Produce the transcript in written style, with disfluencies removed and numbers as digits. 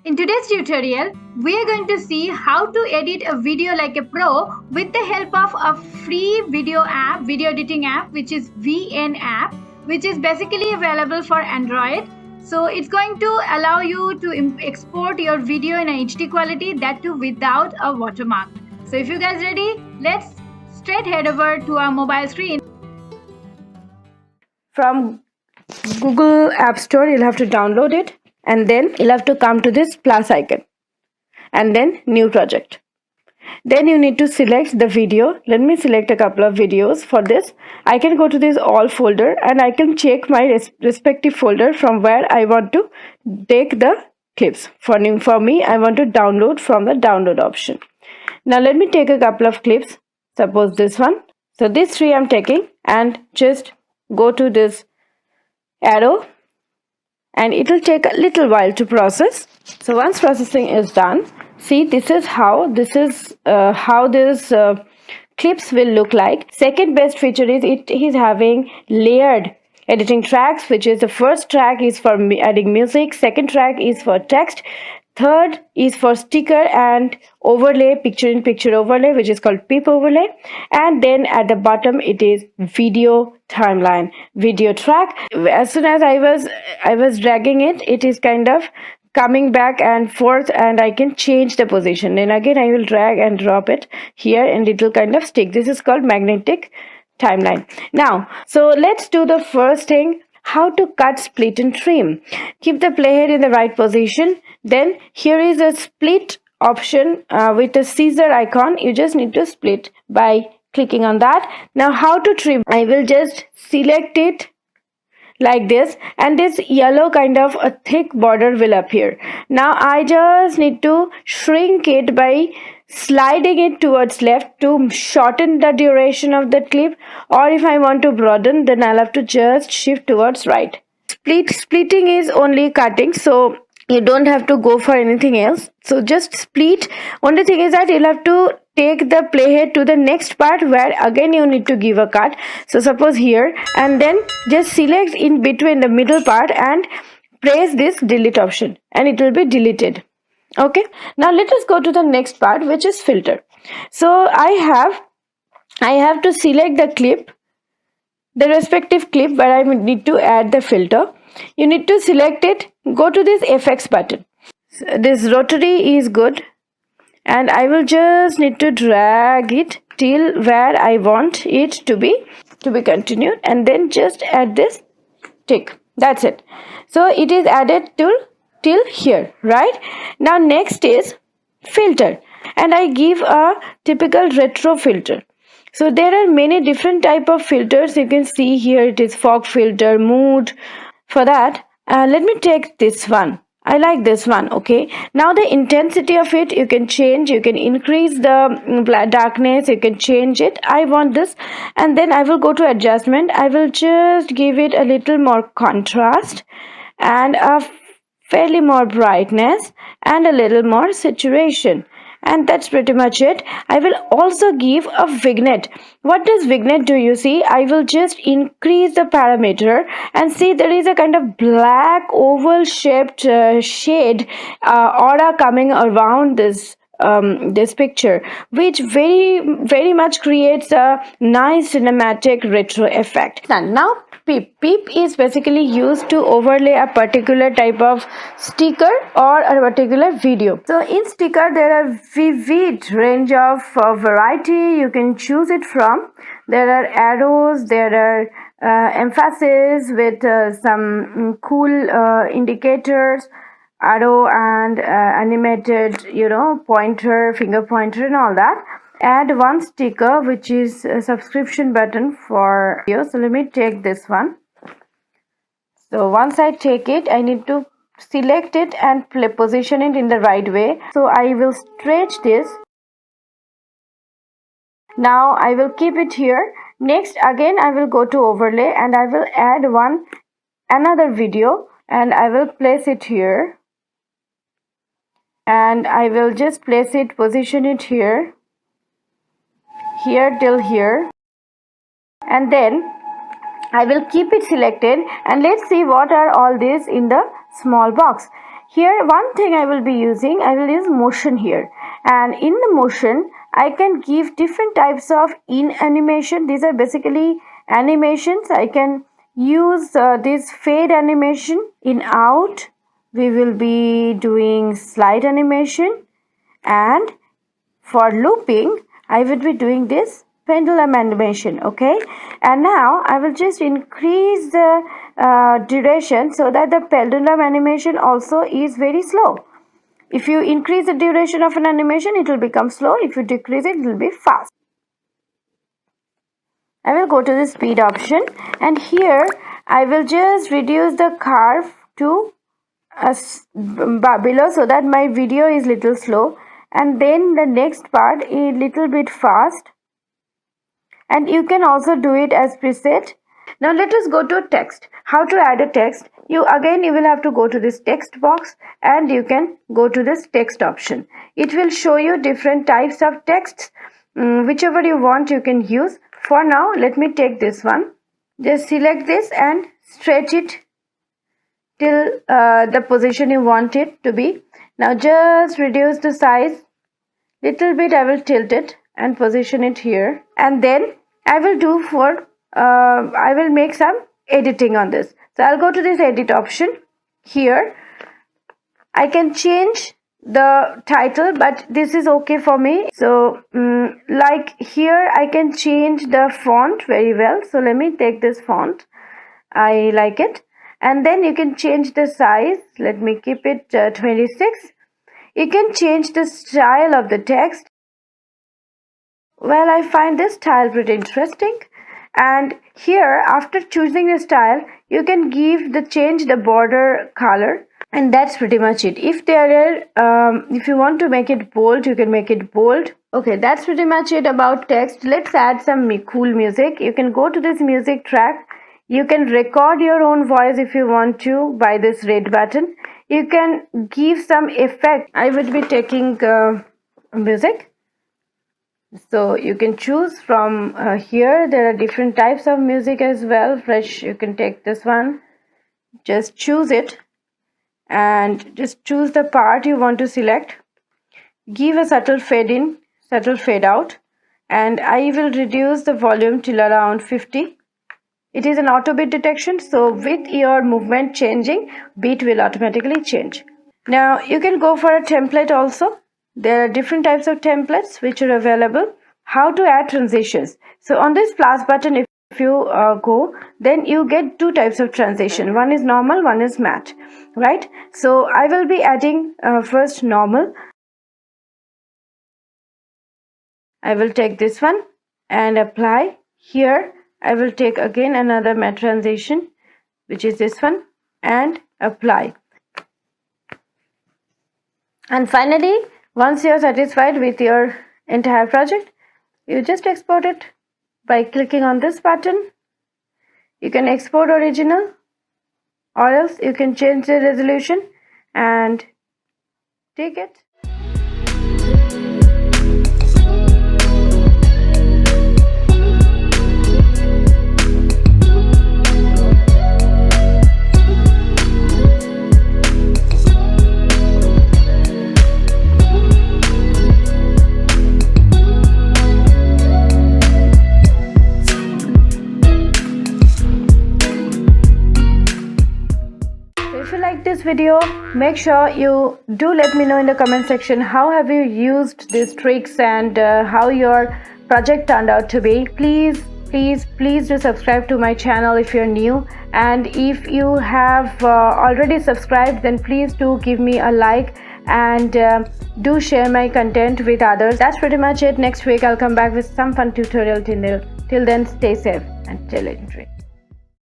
In today's tutorial, we are going to see how to edit a video like a pro with the help of a free video editing app, which is VN app, which is basically available for Android. So it's going to allow you to export your video in a HD quality, that too without a watermark. So if you guys ready, let's straight head over to our mobile screen. From Google App Store, you'll have to download it, and then you'll have to come to this plus icon and then new project. Then you need to select the video. Let me select a couple of videos. For this, I can go to this all folder and I can check my respective folder from where I want to take the clips. For me, I want to download from the download option. Now let me take a couple of clips. Suppose this one. So these three I'm taking, and just go to this arrow, and it will take a little while to process. So once processing is done, see, this is how this clips will look like. Second best feature is it is having layered editing tracks, which is the first track is for adding music, second track is for text, third is for sticker and overlay, picture in picture overlay, which is called PIP overlay, and then at the bottom it is video timeline, video track. As soon as I was dragging it, it is kind of coming back and forth, and I can change the position. Then again I will drag and drop it here and it will kind of stick. This is called magnetic timeline. Now, so let's do the first thing, how to cut, split and trim. Keep the playhead in the right position. Then here is a split option with a scissor icon. You just need to split by clicking on that. Now how to trim? I will just select it like this, and this yellow kind of a thick border will appear. Now I just need to shrink it by sliding it towards left to shorten the duration of the clip, or if I want to broaden, then I'll have to just shift towards right. Splitting is only cutting, so you don't have to go for anything else. So just split. Only thing is that you'll have to take the playhead to the next part where again you need to give a cut. So suppose here, and then just select in between the middle part and press this delete option and it will be deleted. Okay, now let us go to the next part, which is filter. So I have to select the clip, the respective clip where I need to add the filter. You need to select it, go to this FX button. This rotary is good, and I will just need to drag it till where I want it to be continued, and then just add this tick. That's it. So it is added till here, right? Now next is filter, and I give a typical retro filter. So there are many different type of filters. You can see here it is fog filter, mood. For that, let me take this one. I like this one. Okay, now the intensity of it you can change. You can increase the darkness, you can change it. I want this, and then I will go to adjustment. I will just give it a little more contrast and a fairly more brightness and a little more saturation, and that's pretty much it. I will also give a vignette. What does vignette do? You see, I will just increase the parameter, and see there is a kind of black oval shaped shade aura coming around this picture, which very much creates a nice cinematic retro effect. Now PIP is basically used to overlay a particular type of sticker or a particular video. So in sticker there are vivid range of variety you can choose it from. There are arrows, there are emphasis with some cool indicators, arrow and animated, pointer, finger pointer and all that. Add one sticker, which is a subscription button for you. So let me take this one. So once I take it, I need to select it and position it in the right way. So I will stretch this. Now I will keep it here. Next, again I will go to overlay, and I will add another video, and I will place it here, and I will just place it, position it here till here, and then I will keep it selected, and let's see what are all these in the small box. Here one thing I will use motion here, and in the motion I can give different types of in animation. These are basically animations. I can use this fade animation. In out we will be doing slide animation, and for looping I would be doing this pendulum animation. Okay, and now I will just increase the duration so that the pendulum animation also is very slow. If you increase the duration of an animation, it will become slow. If you decrease it, it will be fast. I will go to the speed option, and here I will just reduce the curve to below so that my video is little slow, and then the next part is little bit fast, and you can also do it as preset. Now let us go to text. How to add a text? You will have to go to this text box, and you can go to this text option. It will show you different types of texts. Whichever you want you can use. For now let me take this one. Just select this and stretch it till the position you want it to be. Now just reduce the size little bit. I will tilt it and position it here, and then I will make some editing on this. So I'll go to this edit option. Here I can change the title, but this is okay for me. So like here I can change the font very well. So let me take this font. I like it. And then you can change the size. Let me keep it 26. You can change the style of the text. Well, I find this style pretty interesting. And here after choosing the style, you can change the border color, and that's pretty much it. If you want to make it bold, you can make it bold. Okay, that's pretty much it about text. Let's add some cool music. You can go to this music track. You can record your own voice if you want to by this red button. You can give some effect. I would be taking music. So you can choose from here. There are different types of music as well. Fresh, you can take this one. Just choose it and just choose the part you want to select. Give a subtle fade in, subtle fade out, and I will reduce the volume till around 50. It is an auto beat detection, so with your movement changing, beat will automatically change. Now you can go for a template also. There are different types of templates which are available. How to add transitions? So on this plus button, if you go, then you get two types of transition. One is normal, one is matte, right? So I will be adding first normal. I will take this one and apply. Here I will take again another matte transition, which is this one, and apply. And finally, once you are satisfied with your entire project, you just export it by clicking on this button. You can export original, or else you can change the resolution and take it. If you like this video, make sure you do let me know in the comment section how have you used these tricks and how your project turned out to be. Please do subscribe to my channel if you're new, and if you have already subscribed, then please do give me a like and do share my content with others. That's pretty much it. Next week I'll come back with some fun tutorial. Till then, stay safe and stay legendary.